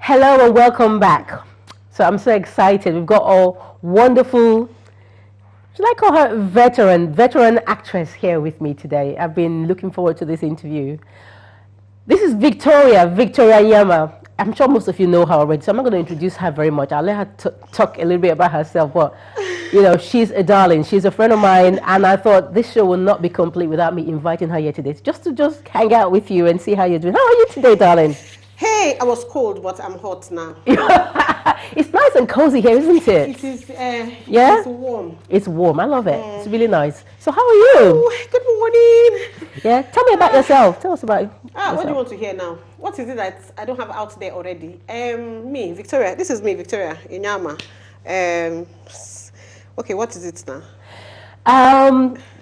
Hello and welcome back. So I'm so excited. We've got a wonderful, should I call her veteran actress here with me today. I've been looking forward to this interview. This is Victoria Yama. I'm sure most of you know her already, so I'm not going to introduce her very much. I'll let her talk a little bit about herself. But, you know, she's a darling. She's a friend of mine, and I thought this show will not be complete without me inviting her here today, just to hang out with you and see how you're doing. How are you today, darling? Hey, I was cold, but I'm hot now. It's nice and cozy here, isn't it? It is. Yeah? It's warm. It's warm. I love it. It's really nice. So how are you? Oh, good morning. Yeah? Tell me about yourself. Tell us about yourself. What do you want to hear now? What is it that I don't have out there already? Me, Victoria. This is me, Victoria Inyama. Okay, what is it now?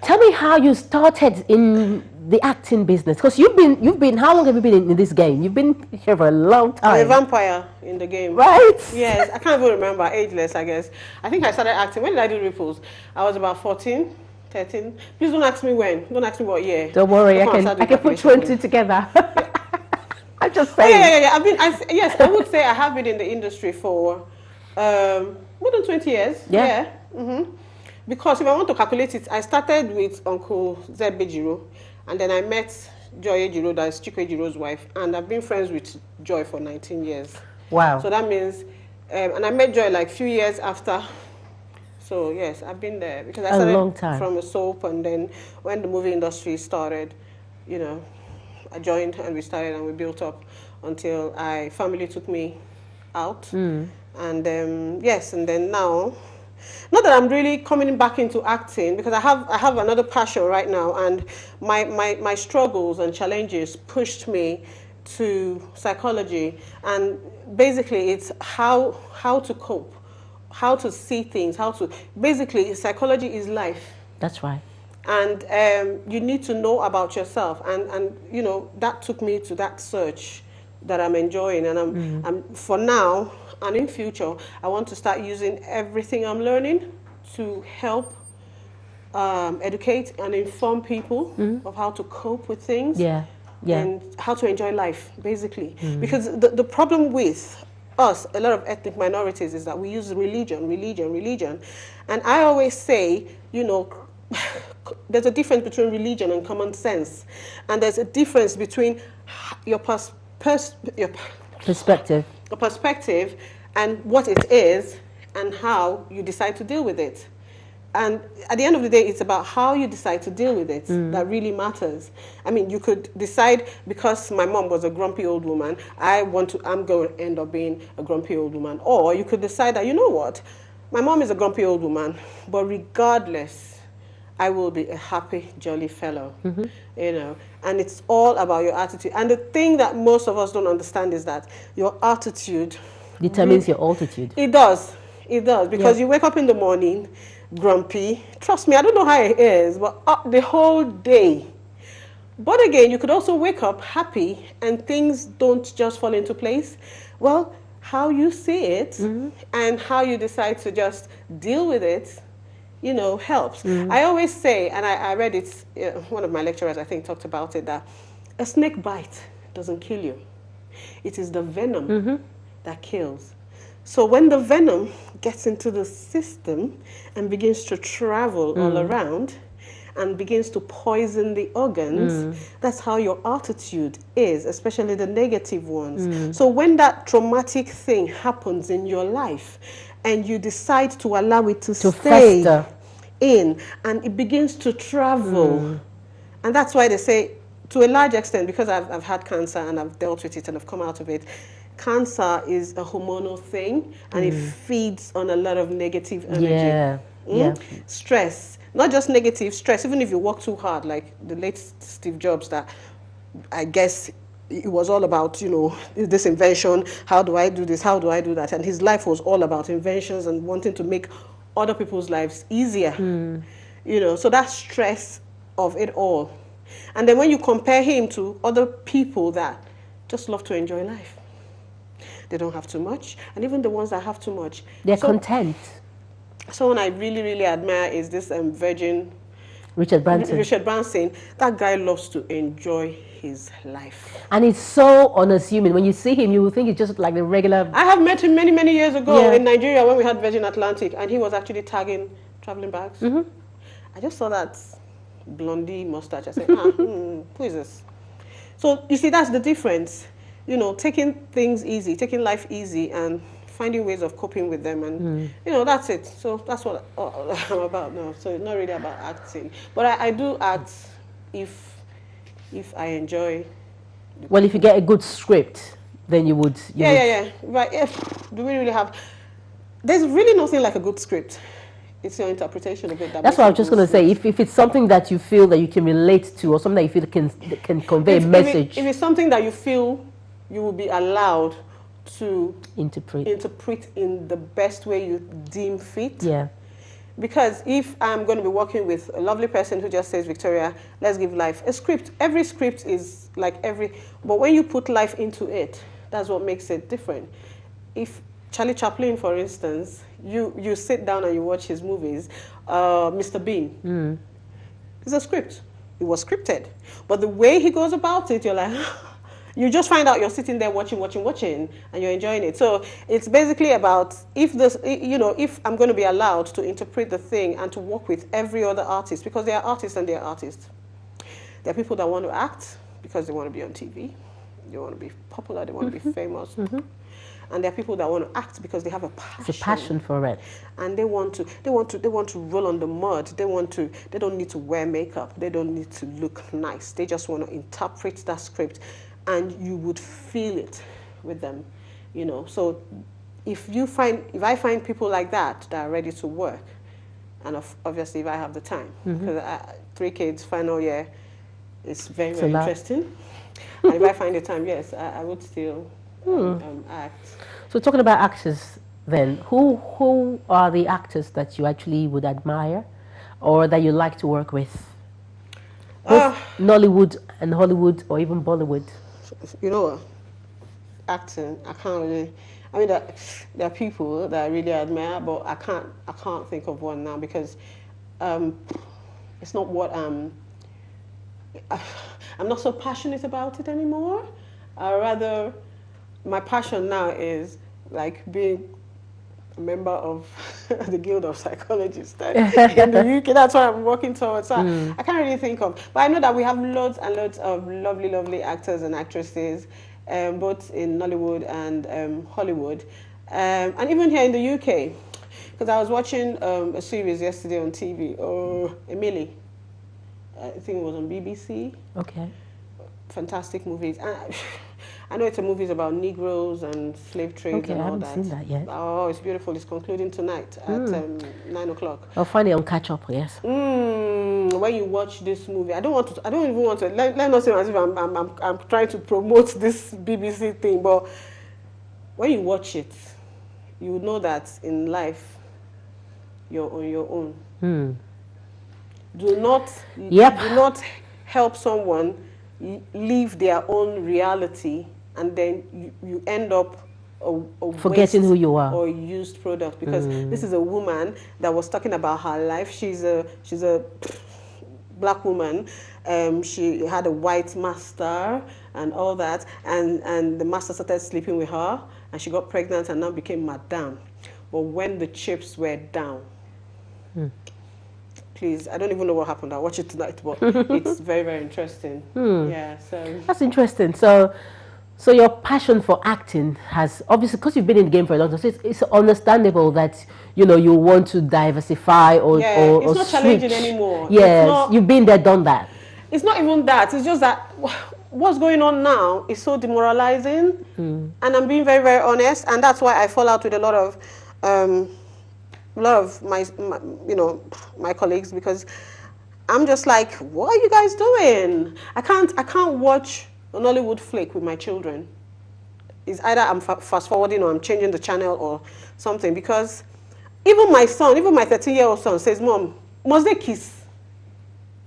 Tell me how you started in the acting business, because you've been how long have you been in this game? You've been here for a long time. I'm a vampire in the game, right? Yes, I can't even remember, ageless, I guess. I think I started acting, when did I do Ripples? I was about 14, 13. Please don't ask me when, don't ask me what year. Don't worry, I can put 2 and 2 together. I'm just saying. Yes, I would say I have been in the industry for more than 20 years. Yeah. Because if I want to calculate it, I started with Uncle Zeb Bejiro, and then I met Joy Ejiro, that is Chikwe Ejiro's wife, and I've been friends with Joy for 19 years. Wow. So that means, and I met Joy like a few years after. So yes, I've been there because I started a long time. From a soap, and then when the movie industry started, you know, I joined and we started and we built up until family took me out. And yes, and then now, not that I'm really coming back into acting, because I have another passion right now, and my struggles and challenges pushed me to psychology, and basically it's how to cope, how to see things, basically psychology is life. That's right. And you need to know about yourself, and you know, that took me to that search that I'm enjoying, and I'm for now and in future I want to start using everything I'm learning to help educate and inform people of how to cope with things, and how to enjoy life, basically. Because the problem with us, a lot of ethnic minorities, is that we use religion, and I always say, you know, there's a difference between religion and common sense, and there's a difference between your perspective and what it is and how you decide to deal with it. And at the end of the day, it's about how you decide to deal with it that really matters. I mean, you could decide, because my mom was a grumpy old woman, I'm going to end up being a grumpy old woman. Or you could decide that, you know what, my mom is a grumpy old woman, but regardless, I will be a happy, jolly fellow, you know. And it's all about your attitude. And the thing that most of us don't understand is that your attitude determines your altitude. It does. It does. Because you wake up in the morning grumpy. Trust me, I don't know how it is, but the whole day. But again, you could also wake up happy and things don't just fall into place. Well, how you see it and how you decide to just deal with it, you know, helps. I always say, and I read it, one of my lecturers, I think, talked about it, that a snake bite doesn't kill you. It is the venom that kills. So when the venom gets into the system and begins to travel all around and begins to poison the organs, that's how your attitude is, especially the negative ones. So when that traumatic thing happens in your life, and you decide to allow it to stay fester in, and it begins to travel. And that's why they say, to a large extent, because I've had cancer and I've dealt with it and I've come out of it, cancer is a hormonal thing, and it feeds on a lot of negative energy. Stress, not just negative stress, even if you work too hard, like the late Steve Jobs, that I guess it was all about, you know, this invention, how do I do this, how do I do that? And his life was all about inventions and wanting to make other people's lives easier. You know, so that stress of it all. And then when you compare him to other people that just love to enjoy life, they don't have too much, and even the ones that have too much, they're content. Someone I really, really admire is this Virgin Richard Branson. Richard Branson. That guy loves to enjoy his life. And it's so unassuming. When you see him, you will think he's just like the regular... I have met him many, many years ago in Nigeria when we had Virgin Atlantic, and he was actually tagging traveling bags. I just saw that blondie mustache. I said, who is this? So you see, that's the difference. You know, taking things easy, taking life easy, and finding ways of coping with them, and you know, that's it. So that's what I'm about now. So it's not really about acting, but I do act if I enjoy. Well, if you get a good script, then you would. Yeah. Right. Do we really have? There's really nothing like a good script. It's your interpretation of it. That's what I was just going to say. If it's something that you feel that you can relate to, or something that you feel can convey a message. If it's something that you feel you will be allowed to interpret in the best way you deem fit. Yeah. Because if I'm going to be working with a lovely person who just says, Victoria, let's give life a script. Every script is like but when you put life into it, that's what makes it different. If Charlie Chaplin, for instance, you sit down and you watch his movies, Mr. Bean, it's a script. It was scripted. But the way he goes about it, you're like, you just find out you're sitting there watching, and you're enjoying it. So it's basically about if I'm going to be allowed to interpret the thing and to work with every other artist, because they are artists and they are artists. There are people that want to act because they want to be on TV, they want to be popular, they want to be famous. And there are people that want to act because they have a passion. It's a passion for it. And they want to roll on the mud. They don't need to wear makeup. They don't need to look nice. They just want to interpret that script. And you would feel it with them, you know. So if I find people like that are ready to work, and obviously if I have the time, because 3 kids, final year, it's very interesting. And if I find the time, yes, I would still act. So talking about actors, then who are the actors that you actually would admire, or that you like to work with? Both Nollywood and Hollywood, or even Bollywood. You know what? Acting, I can't really. I mean, there are people that I really admire, but I can't think of one now because it's not what I'm not so passionate about it anymore. Rather, my passion now is like being a member of the Guild of Psychologists in the UK. That's what I'm working towards. So I can't really think of. But I know that we have loads and loads of lovely, lovely actors and actresses, both in Nollywood and Hollywood. And even here in the UK, because I was watching a series yesterday on TV, Emily. I think it was on BBC. Okay. Fantastic movies. And I know it's a movie about Negroes and slave trades and all that. I haven't seen that yet. Oh, it's beautiful. It's concluding tonight at 9 o'clock. I'll find it on Catch Up, yes. When you watch this movie, I don't even want to, let not say as if I'm trying to promote this BBC thing, but when you watch it, you know that in life, you're on your own. Do not help someone live their own reality, and then you end up a forgetting who you are, or a used product, because this is a woman that was talking about her life. She's a black woman. She had a white master and all that, and the master started sleeping with her, and she got pregnant and now became madame. But when the chips were down, please, I don't even know what happened. I'll watch it tonight, but it's very, very interesting. Yeah, so that's interesting. So your passion for acting has obviously, because you've been in the game for a long time, so it's understandable that you want to diversify or it's not switch. Challenging anymore. Yes, you've been there, done that. It's not even that. It's just that what's going on now is so demoralizing, and I'm being very, very honest, and that's why I fall out with a lot of my colleagues, because I'm just like, what are you guys doing? I can't watch an Hollywood flick with my children. It's either I'm fast forwarding or I'm changing the channel or something, because even my 13-year-old son says, Mom, must they kiss?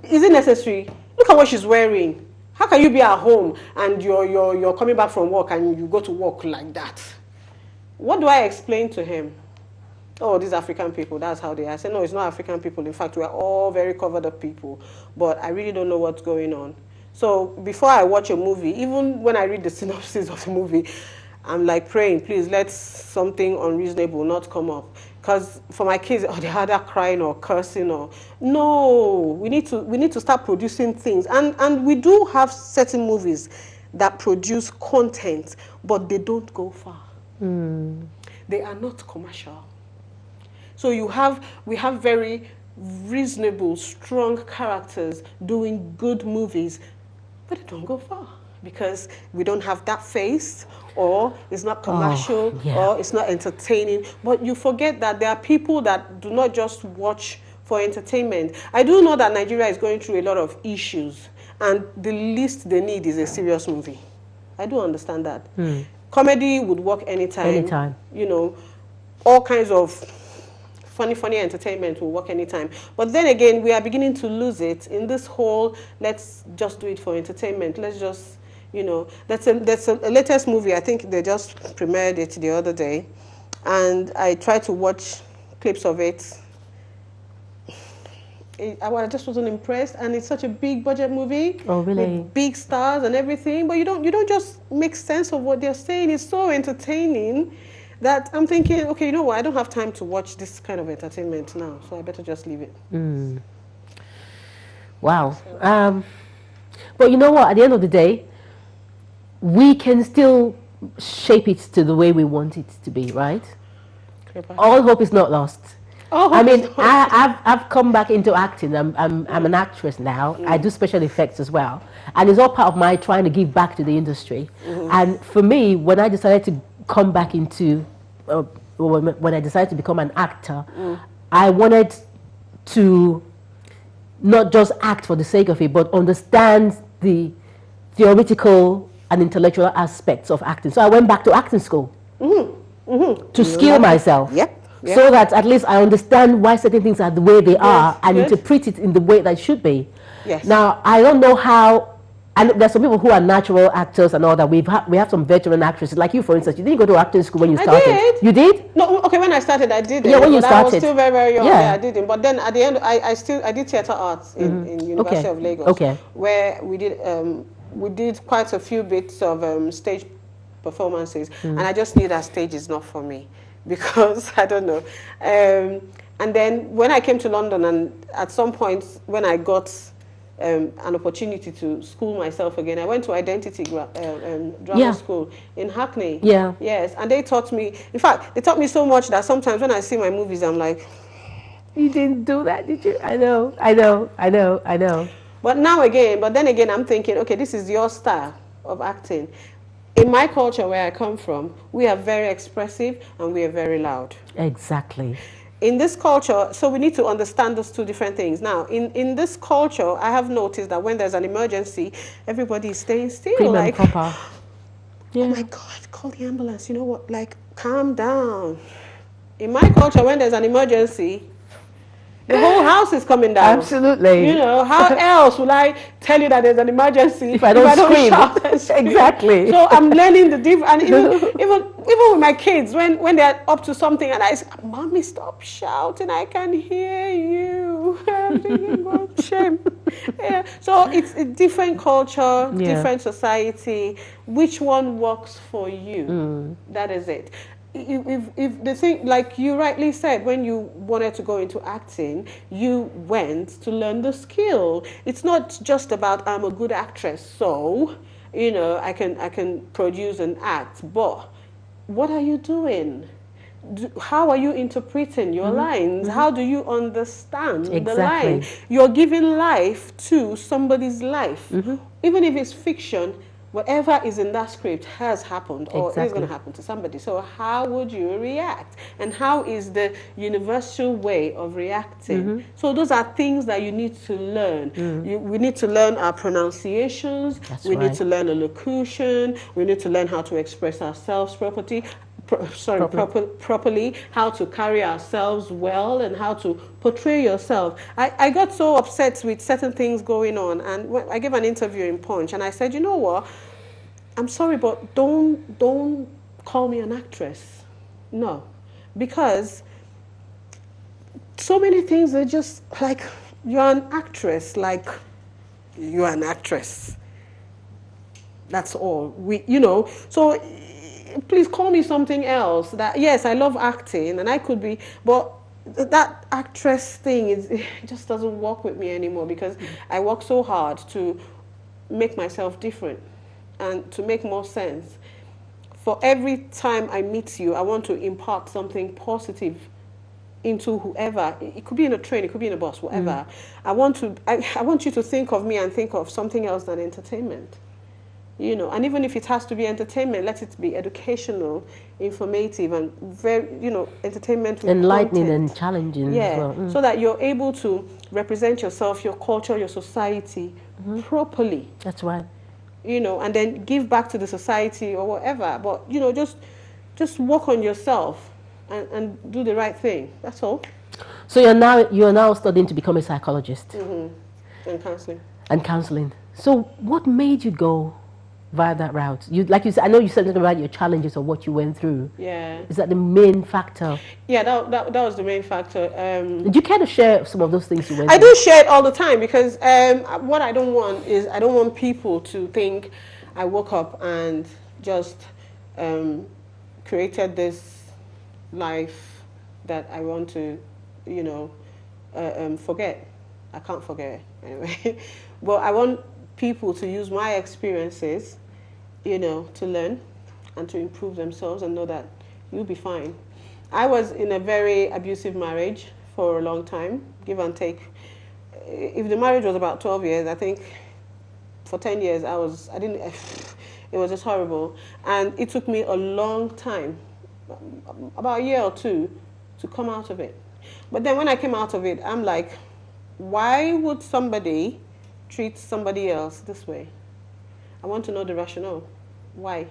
Is it necessary? Look at what she's wearing. How can you be at home and you're coming back from work and you go to work like that? What do I explain to him? Oh, these African people, that's how they are. I said, no, it's not African people. In fact, we're all very covered up people. But I really don't know what's going on. So before I watch a movie, even when I read the synopsis of the movie, I'm like praying, please let something unreasonable not come up. Because for my kids, oh, they're either crying or cursing or no. We need to start producing things, and we do have certain movies that produce content, but they don't go far. They are not commercial. So we have very reasonable, strong characters doing good movies, but they don't go far because we don't have that face, or it's not commercial, or it's not entertaining. But you forget that there are people that do not just watch for entertainment. I do know that Nigeria is going through a lot of issues, and the least they need is a serious movie. I do understand that. Comedy would work anytime. Anytime. You know, all kinds of funny entertainment will work anytime. But then again, we are beginning to lose it in this whole, let's just do it for entertainment. Let's just, you know, that's a latest movie. I think they just premiered it the other day. And I tried to watch clips of it. I just wasn't impressed, and it's such a big budget movie. Oh, really? With big stars and everything, but you don't just make sense of what they're saying. It's so entertaining that I'm thinking, okay, you know what? I don't have time to watch this kind of entertainment now, so I better just leave it. Wow. But you know what? At the end of the day, we can still shape it to the way we want it to be, right? All hope is not lost. I mean, I've come back into acting. I'm an actress now. I do special effects as well, and it's all part of my trying to give back to the industry. And for me, when I decided to come back into, when I decided to become an actor, I wanted to not just act for the sake of it, but understand the theoretical and intellectual aspects of acting. So I went back to acting school to skill myself. So that at least I understand why certain things are the way they are, and interpret it in the way that should be. Now, I don't know how, and there's some people who are natural actors and all that. We have some veteran actresses, like you, for instance. You didn't go to acting school when you started. I did. You did? No, okay, when I started, I did. Yeah, when you started. I was still very, very young. Yeah, I didn't. But then at the end, I did theatre arts in University of Lagos, where we did quite a few bits of stage performances, and I just knew that stage is not for me. Because I don't know, and then when I came to London, and at some point when I got an opportunity to school myself again, I went to Identity Drama School in Hackney. Yes, and they taught me. In fact, they taught me so much that sometimes when I see my movies, I'm like, "You didn't do that, did you?" I know. But then again, I'm thinking, okay, this is your style of acting. In my culture, where I come from, we are very expressive and we are very loud. Exactly. In this culture, so we need to understand those two different things. Now, in this culture, I have noticed that when there's an emergency, everybody is staying still. Prim and proper. Oh my God, call the ambulance. You know what? Like, calm down. In my culture, when there's an emergency, the whole house is coming down. Absolutely. You know, how else will I tell you that there's an emergency if I don't scream? Shout and scream? Exactly. So I'm learning the difference. And even with my kids, when they're up to something and I say, "Mommy, stop shouting, I can hear you." I'm thinking, God, shame. So it's a different culture, different society. Which one works for you? That is it. If the thing, like you rightly said, when you wanted to go into acting, you went to learn the skill. It's not just about I'm a good actress, so you know I can produce and act. But what are you doing? How are you interpreting your lines? How do you understand the line? You're giving life to somebody's life, even if it's fiction. Whatever is in that script has happened or is going to happen to somebody. So how would you react? And how is the universal way of reacting? So those are things that you need to learn. We need to learn our pronunciations. We need to learn elocution. We need to learn how to express ourselves properly, how to carry ourselves well, and how to portray yourself. I got so upset with certain things going on, and I gave an interview in Punch, and I said, you know what, I'm sorry, but don't call me an actress. No, because so many things are just like, you're an actress, like you're an actress. That's all. You know, so please call me something else. That yes, I love acting, and I could be, but that actress thing it just doesn't work with me anymore because I work so hard to make myself different and to make more sense. For every time I meet you, I want to impart something positive into whoever. It could be in a train, it could be in a bus, whatever. I want you to think of me and think of something else than entertainment. You know, and even if it has to be entertainment, let it be educational, informative, and very, you know, entertainment with enlightening content. and challenging Yeah, as well. so that you're able to represent yourself, your culture, your society properly. That's right. You know, and then give back to the society or whatever. But you know, just work on yourself and do the right thing. That's all. So you're now studying to become a psychologist And counseling. and counseling. So what made you go via that route? Like you said, I know you said something about your challenges or what you went through. Yeah. Is that the main factor? Yeah, that was the main factor. Did you care to share some of those things you went I through? do share it all the time because what I don't want is I don't want people to think I woke up and just created this life that I want to, you know, forget. I can't forget anyway. But I want people to use my experiences, you know, to learn and to improve themselves and know that you'll be fine. I was in a very abusive marriage for a long time, give and take. If the marriage was about 12 years, I think for 10 years it was just horrible. And it took me a long time, about a year or two, to come out of it. But then when I came out of it, I'm like, why would somebody treat somebody else this way? I want to know the rationale. Why?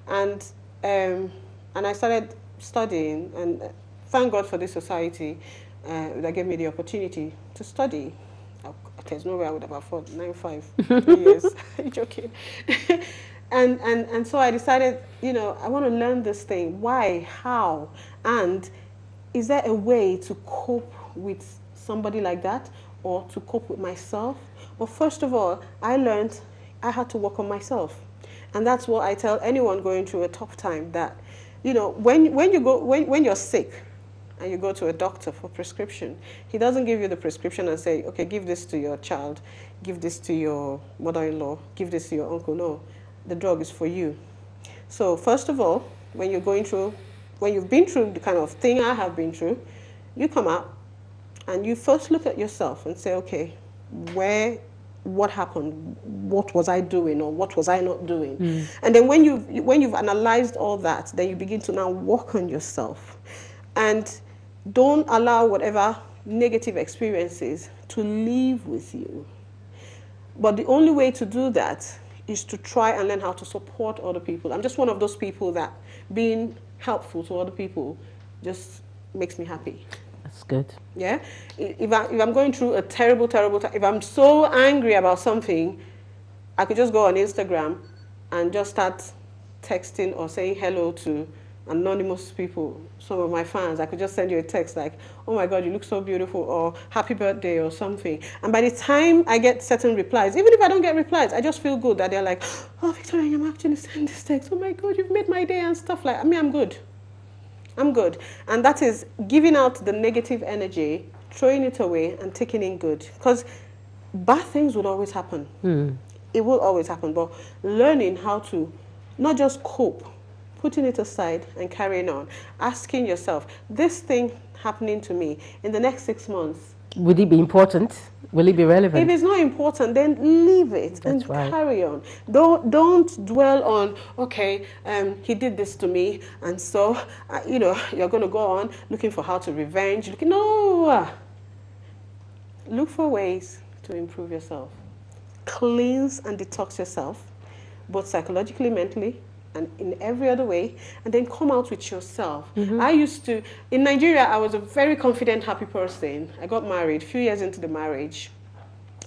And I started studying, and thank God for this society that gave me the opportunity to study. There's no way I would have afforded 9.5 3 years. Are you joking? and so I decided, you know, I want to learn this thing. Why? How? And is there a way to cope with somebody like that or to cope with myself? But first of all, I learned I had to work on myself. And that's what I tell anyone going through a tough time, that, you know, when you're sick and you go to a doctor for prescription, he doesn't give you the prescription and say, okay, give this to your child, give this to your mother-in-law, give this to your uncle. No, the drug is for you. So first of all, when you've been through the kind of thing I have been through, you come out and you first look at yourself and say, okay, what happened? What was I doing or what was I not doing? And then when you've analyzed all that, then you begin to now work on yourself. And don't allow whatever negative experiences to live with you. But the only way to do that is to try and learn how to support other people. I'm just one of those people that being helpful to other people just makes me happy. That's good. Yeah? If I'm going through a terrible time, if I'm so angry about something, I could just go on Instagram and just start texting or saying hello to anonymous people, some of my fans. I could just send you a text like, oh my God, you look so beautiful, or happy birthday or something. And by the time I get certain replies, even if I don't get replies, I just feel good that they're like, oh, Victoria, I'm actually sending this text. Oh my God, you've made my day and stuff like that. I mean, I'm good. I'm good. And that is giving out the negative energy, throwing it away and taking in good. Because bad things will always happen. It will always happen. But learning how to not just cope, putting it aside and carrying on. Asking yourself, this thing happening to me in the next 6 months. Would it be important? Will it be relevant? If it's not important, then leave it and carry on. Don't dwell on, okay, he did this to me, and so, you know, you're going to go on looking for how to revenge. No! Look for ways to improve yourself. Cleanse and detox yourself, both psychologically, mentally, and in every other way, and then come out with yourself. I used to, in Nigeria, I was a very confident, happy person. I got married, a few years into the marriage.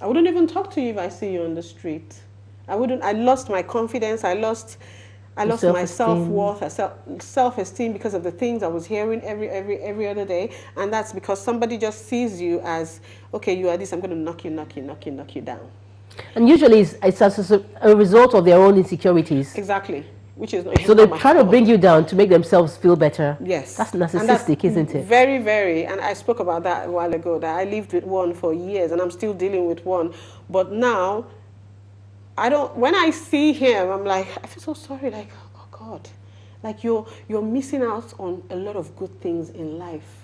I wouldn't even talk to you if I see you on the street. I lost my confidence, I lost my self-worth, self-esteem because of the things I was hearing every other day. And that's because somebody just sees you as, okay, you are this, I'm going to knock you down. And usually it's as a result of their own insecurities. Exactly. Which is not, so they try to bring you down to make themselves feel better. Yes. That's narcissistic, isn't it? Very, very. And I spoke about that a while ago, that I lived with one for years and I'm still dealing with one. But now, when I see him, I'm like, I feel so sorry, like, oh God. Like you're missing out on a lot of good things in life.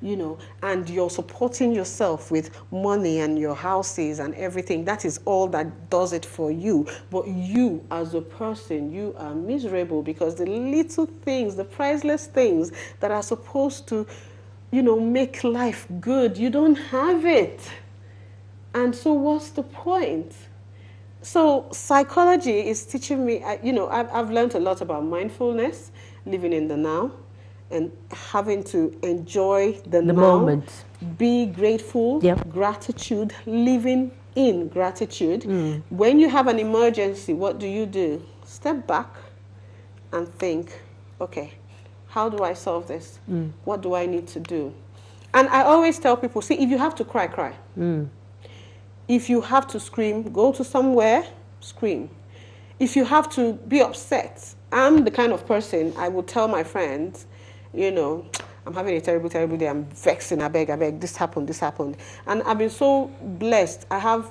You know, and you're supporting yourself with money and your houses and everything. That is all that does it for you. But you, as a person, you are miserable because the little things, the priceless things that are supposed to, you know, make life good, you don't have it. And so what's the point? So psychology is teaching me, you know, I've learned a lot about mindfulness, living in the now, and having to enjoy the now, moment. Be grateful, gratitude, living in gratitude. When you have an emergency, what do? Step back and think, okay, how do I solve this? What do I need to do? And I always tell people, see, if you have to cry, cry. If you have to scream, go to somewhere, scream. If you have to be upset, I'm the kind of person, I will tell my friends, you know, I'm having a terrible, terrible day. I'm vexing. I beg. This happened. And I've been so blessed. I have,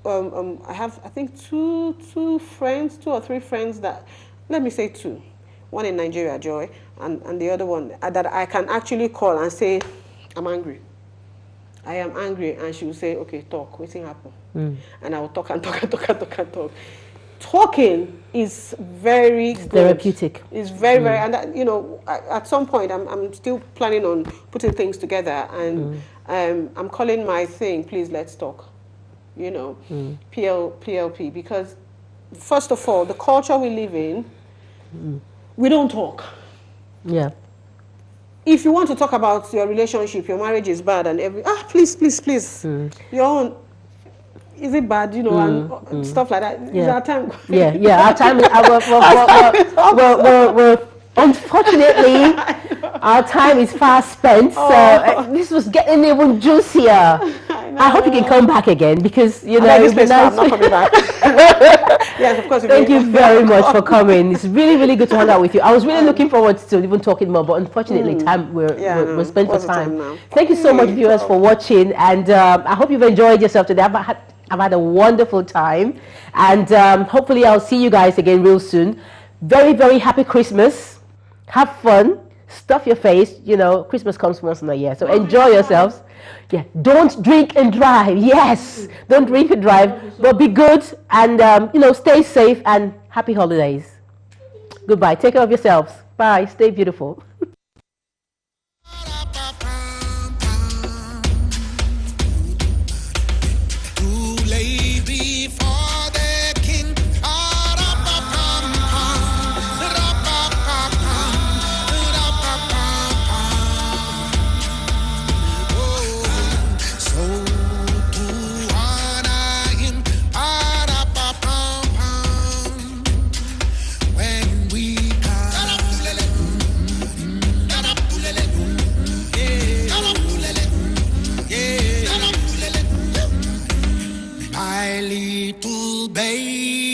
I think two or three friends that, let me say two. One in Nigeria, Joy, and the other one that I can actually call and say, I'm angry. I am angry. And she will say, okay, talk. What's happened? And I will talk and talk. Talking is very good. Therapeutic. It's very, very, and that, you know, at some point I'm still planning on putting things together, and I'm calling my thing, please let's talk, you know, PLP, because first of all, the culture we live in, we don't talk. Yeah. If you want to talk about your relationship, your marriage is bad and please, your own, is it bad, you know, and stuff like that. Yeah. Is our time? Our time. We're unfortunately, our time is fast spent. So this was getting even juicier. I hope you can come back again because you know it's nice. I'm not coming back. Yes, of course. Thank you very much for coming. It's really, really good to hang out with you. I was really looking forward to even talking more, but unfortunately, we're spent for time. Thank you so much, viewers, for watching, and I hope you've enjoyed yourself today. I've had a wonderful time, and hopefully I'll see you guys again real soon. Very, very happy Christmas. Have fun. Stuff your face. You know, Christmas comes once in a year, so enjoy yourselves. Yeah, don't drink and drive. Yes, don't drink and drive, but be good and you know, stay safe and happy holidays. Goodbye. Take care of yourselves. Bye. Stay beautiful. Little baby.